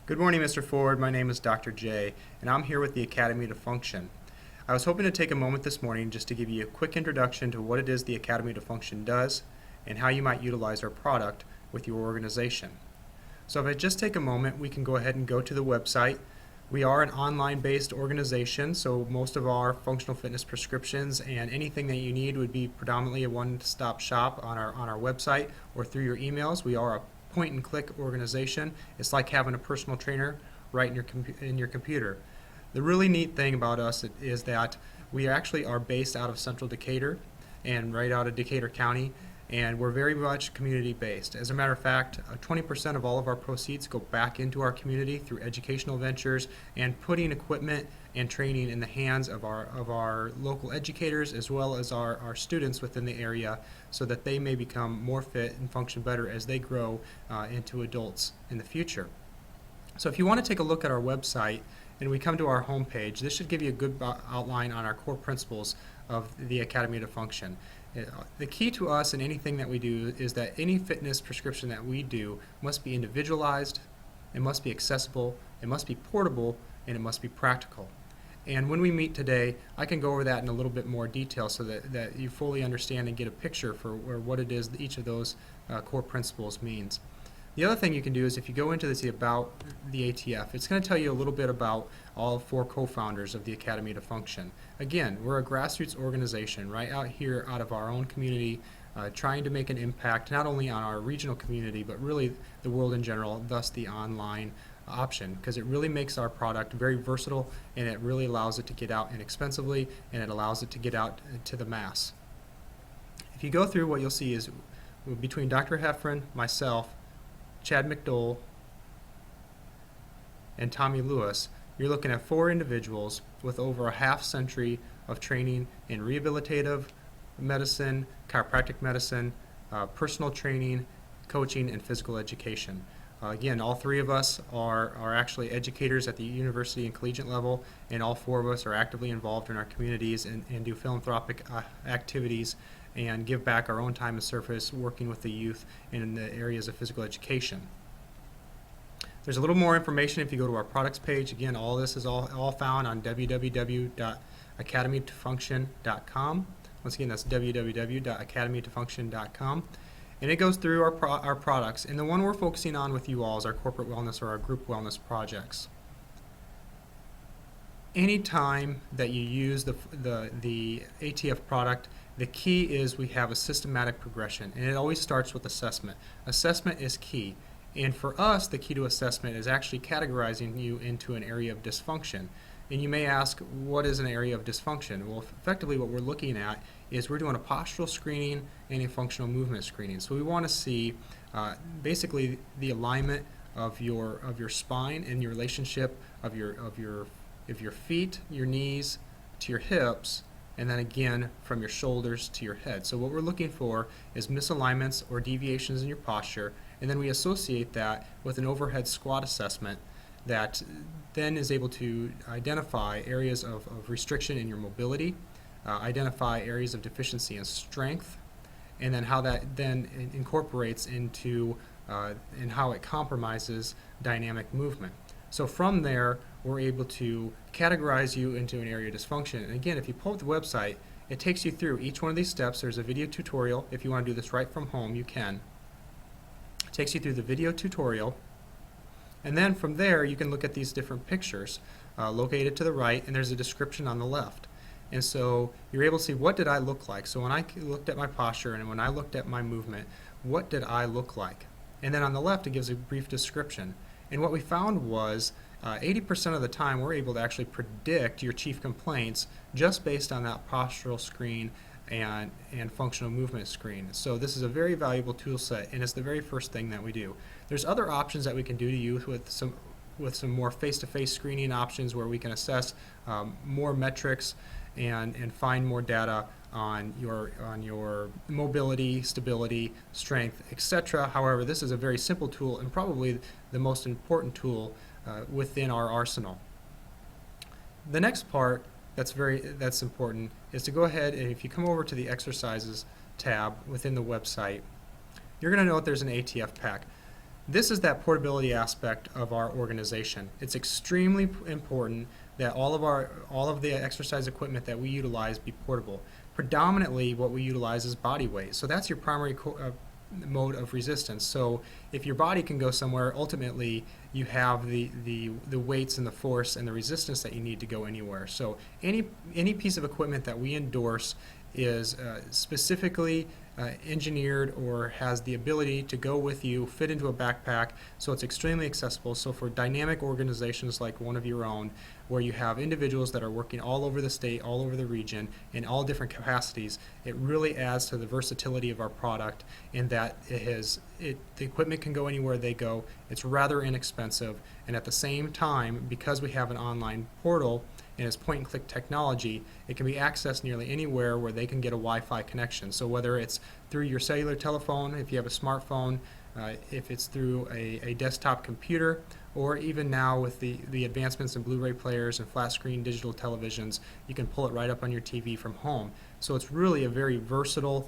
Good morning, Mr. Ford. My name is Dr. J, and I'm here with the Academy to Function. I was hoping to take a moment this morning just to give you a quick introduction to what it is the Academy to Function does and how you might utilize our product with your organization. So if I just take a moment, we can go ahead and go to the website. We are an online-based organization, so most of our functional fitness prescriptions and anything that you need would be predominantly a one-stop shop on our website or through your emails. We are a point-and-click organization. It's like having a personal trainer right in your computer. The really neat thing about us is that we actually are based out of Central Decatur and right out of Decatur County, and we're very much community-based. As a matter of fact, 20% of all of our proceeds go back into our community through educational ventures and putting equipment and training in the hands of our local educators as well as our students within the area so that they may become more fit and function better as they grow into adults in the future. So if you want to take a look at our website and we come to our home page, this should give you a good outline on our core principles of the Academy to Function. The key to us in anything that we do is that any fitness prescription that we do must be individualized, it must be accessible, it must be portable, and it must be practical. And when we meet today, I can go over that in a little bit more detail so that you fully understand and get a picture for what it is that each of those core principles means. The other thing you can do is if you go into this about the ATF, it's going to tell you a little bit about all four co-founders of the Academy to Function. Again, we're a grassroots organization right out here out of our own community trying to make an impact not only on our regional community but really the world in general, thus the online option, because it really makes our product very versatile and it really allows it to get out inexpensively and it allows it to get out to the mass. If you go through, what you'll see is between Dr. Heffron, myself, Chad McDowell, and Tommy Lewis, you're looking at four individuals with over a half century of training in rehabilitative medicine, chiropractic medicine, personal training, coaching, and physical education. Again, all three of us are actually educators at the university and collegiate level, and all four of us are actively involved in our communities and do philanthropic activities and give back our own time and service working with the youth in the areas of physical education. There's a little more information if you go to our products page. Again, all this is all found on www.academytofunction.com. Once again, that's www.academytofunction.com. And it goes through our products. And the one we're focusing on with you all is our corporate wellness or our group wellness projects. Anytime that you use the ATF product, the key is we have a systematic progression, and it always starts with assessment. Assessment is key, and for us, the key to assessment is actually categorizing you into an area of dysfunction. And you may ask, what is an area of dysfunction? Well, effectively what we're looking at is we're doing a postural screening and a functional movement screening. So we want to see basically the alignment of your spine and your relationship of your feet, your knees to your hips, and then again from your shoulders to your head. So what we're looking for is misalignments or deviations in your posture, and then we associate that with an overhead squat assessment that then is able to identify areas of restriction in your mobility, identify areas of deficiency in strength, and then how that then incorporates into and how it compromises dynamic movement. So from there, we're able to categorize you into an area of dysfunction. And again, if you pull up the website, it takes you through each one of these steps. There's a video tutorial. If you want to do this right from home, you can. It takes you through the video tutorial. And then from there, you can look at these different pictures located to the right, and there's a description on the left. And so you're able to see, what did I look like? So when I looked at my posture and when I looked at my movement, what did I look like? And then on the left, it gives a brief description. And what we found was 80% of the time we're able to actually predict your chief complaints just based on that postural screen and functional movement screen. So this is a very valuable tool set, and it's the very first thing that we do. There's other options that we can do to you with some more face-to-face screening options where we can assess more metrics and find more data on your mobility, stability, strength, etc. However, this is a very simple tool and probably the most important tool within our arsenal. The next part that's important is to go ahead, and if you come over to the exercises tab within the website, you're going to note there's an ATF pack. This is that portability aspect of our organization. It's extremely important that all of the exercise equipment that we utilize be portable. Predominantly what we utilize is body weight. So that's your primary mode of resistance. So if your body can go somewhere, ultimately you have the weights and the force and the resistance that you need to go anywhere. So any piece of equipment that we endorse is specifically engineered or has the ability to go with you, fit into a backpack, so it's extremely accessible. So for dynamic organizations like one of your own, where you have individuals that are working all over the state, all over the region, in all different capacities, it really adds to the versatility of our product in that the equipment can go anywhere they go. It's rather inexpensive, and at the same time, because we have an online portal and it's point-and-click technology, it can be accessed nearly anywhere where they can get a Wi-Fi connection. So whether it's through your cellular telephone, if you have a smartphone, if it's through a desktop computer, or even now with the advancements in Blu-ray players and flat-screen digital televisions, you can pull it right up on your TV from home. So it's really a very versatile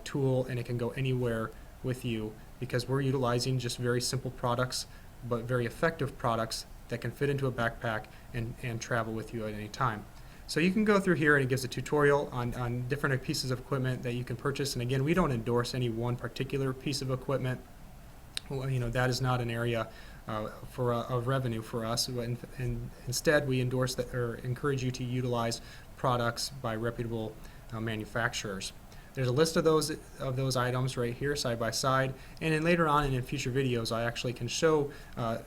tool, and it can go anywhere with you because we're utilizing just very simple products, but very effective products that can fit into a backpack and travel with you at any time. So you can go through here and it gives a tutorial on different pieces of equipment that you can purchase. And again, we don't endorse any one particular piece of equipment. Well, that is not an area of revenue for us. And instead, we endorse that or encourage you to utilize products by reputable manufacturers. There's a list of those items right here side by side, and then later on and in future videos I actually can show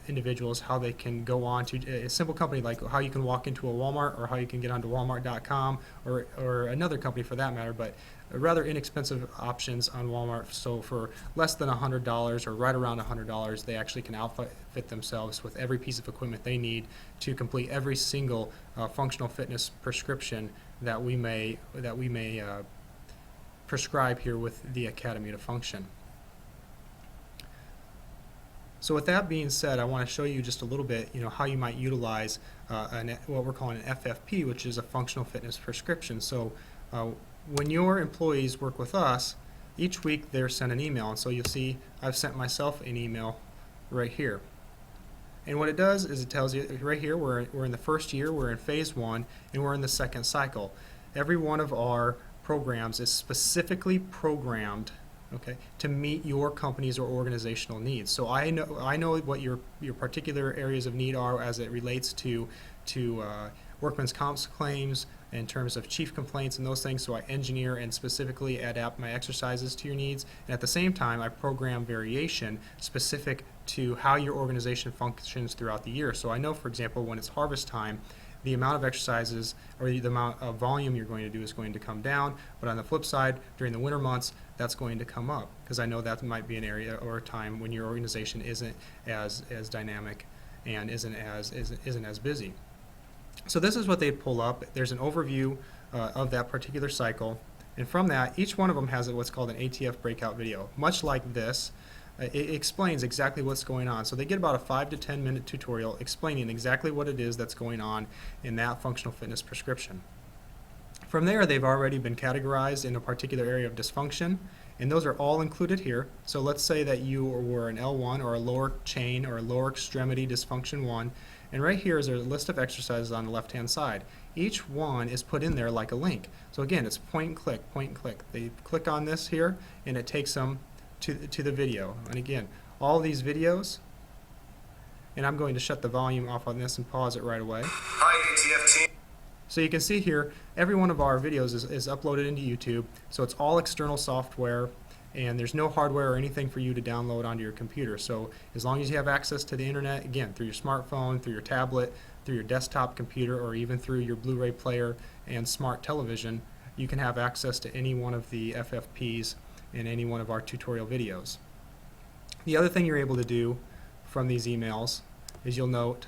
individuals how they can go on to a simple company, like how you can walk into a Walmart or how you can get onto Walmart.com or another company for that matter, but rather inexpensive options on Walmart. So for less than $100 or right around $100, they actually can outfit themselves with every piece of equipment they need to complete every single functional fitness prescription that we may prescribe here with the Academy to function. So with that being said, I want to show you just a little bit, how you might utilize what we're calling an FFP, which is a functional fitness prescription. So when your employees work with us, each week they're sent an email, and so you'll see I've sent myself an email right here. And what it does is it tells you right here we're in the first year, we're in phase 1, and we're in the second cycle. Every one of our programs is specifically programmed, okay, to meet your company's or organizational needs. So I know what your particular areas of need are as it relates to workman's comp claims in terms of chief complaints and those things. So I engineer and specifically adapt my exercises to your needs, and at the same time I program variation specific to how your organization functions throughout the year. So I know, for example, when it's harvest time, the amount of exercises or the amount of volume you're going to do is going to come down, but on the flip side, during the winter months, that's going to come up, because I know that might be an area or a time when your organization isn't as dynamic and isn't as busy. So this is what they pull up. There's an overview of that particular cycle, and from that, each one of them has what's called an ATF breakout video, much like this. It explains exactly what's going on. So they get about a 5 to 10 minute tutorial explaining exactly what it is that's going on in that functional fitness prescription. From there, they've already been categorized in a particular area of dysfunction, and those are all included here. So let's say that you were an L1 or a lower chain or a lower extremity dysfunction 1, and right here is a list of exercises on the left hand side. Each one is put in there like a link. So again, it's point and click, point and click. They click on this here and it takes them to the video. And again, all these videos, and I'm going to shut the volume off on this and pause it right away. Hi ATF team. So you can see here, every one of our videos is uploaded into YouTube, so it's all external software, and there's no hardware or anything for you to download onto your computer. So as long as you have access to the internet, again, through your smartphone, through your tablet, through your desktop computer, or even through your Blu-ray player and smart television, you can have access to any one of the FFPs in any one of our tutorial videos. The other thing you're able to do from these emails is you'll note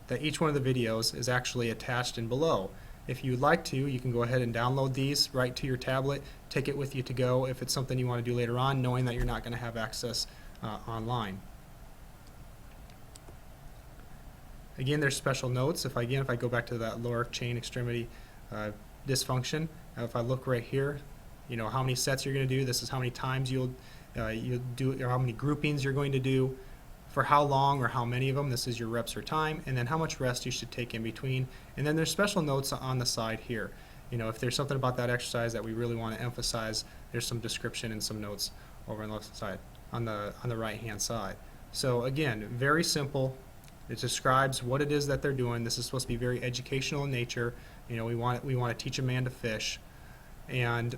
that each one of the videos is actually attached in below. If you'd like to, you can go ahead and download these right to your tablet, take it with you to go if it's something you want to do later on, knowing that you're not going to have access online. Again, there's special notes. If I go back to that lower chain extremity dysfunction, if I look right here, how many sets you're going to do, this is how many times you'll you do, or how many groupings you're going to do, for how long or how many of them. This is your reps or time, and then how much rest you should take in between. And then there's special notes on the side here. If there's something about that exercise that we really want to emphasize, there's some description and some notes over on the left side, on the right hand side. So again, very simple. It describes what it is that they're doing. This is supposed to be very educational in nature. We want to teach a man to fish, and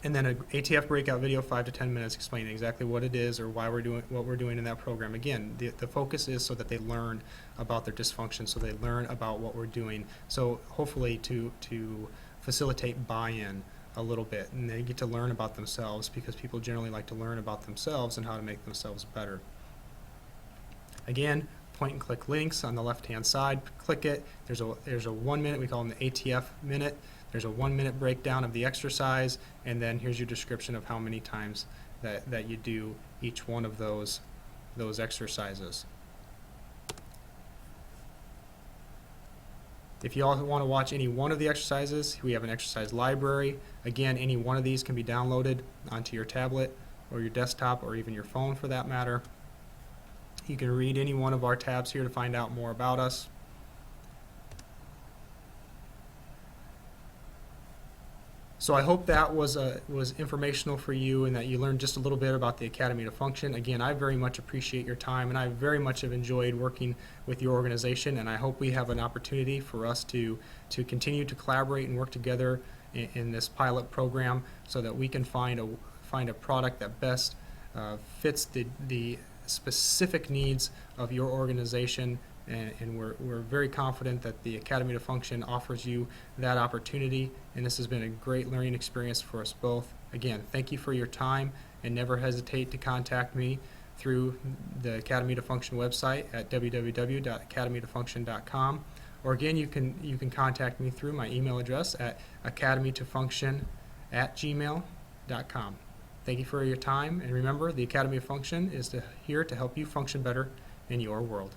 then an ATF breakout video, 5 to 10 minutes, explaining exactly what it is or why we're doing what we're doing in that program. Again, the focus is so that they learn about their dysfunction, so they learn about what we're doing. So hopefully to facilitate buy-in a little bit, and they get to learn about themselves, because people generally like to learn about themselves and how to make themselves better. Again, point and click links on the left-hand side. Click it. There's a 1 minute. We call them the ATF minute. There's a 1 minute breakdown of the exercise, and then here's your description of how many times that you do each one of those exercises. If you all want to watch any one of the exercises, we have an exercise library. Again, any one of these can be downloaded onto your tablet or your desktop, or even your phone for that matter. You can read any one of our tabs here to find out more about us. So I hope that was informational for you, and that you learned just a little bit about the Academy to Function. Again, I very much appreciate your time, and I very much have enjoyed working with your organization, and I hope we have an opportunity for us to continue to collaborate and work together in this pilot program, so that we can find a product that best fits the specific needs of your organization. And we're very confident that the Academy to Function offers you that opportunity, and this has been a great learning experience for us both. Again, thank you for your time, and never hesitate to contact me through the Academy to Function website at www.academytofunction.com, or again, you can contact me through my email address at academytofunction@gmail.com. Thank you for your time, and remember, the Academy of Function is here to help you function better in your world.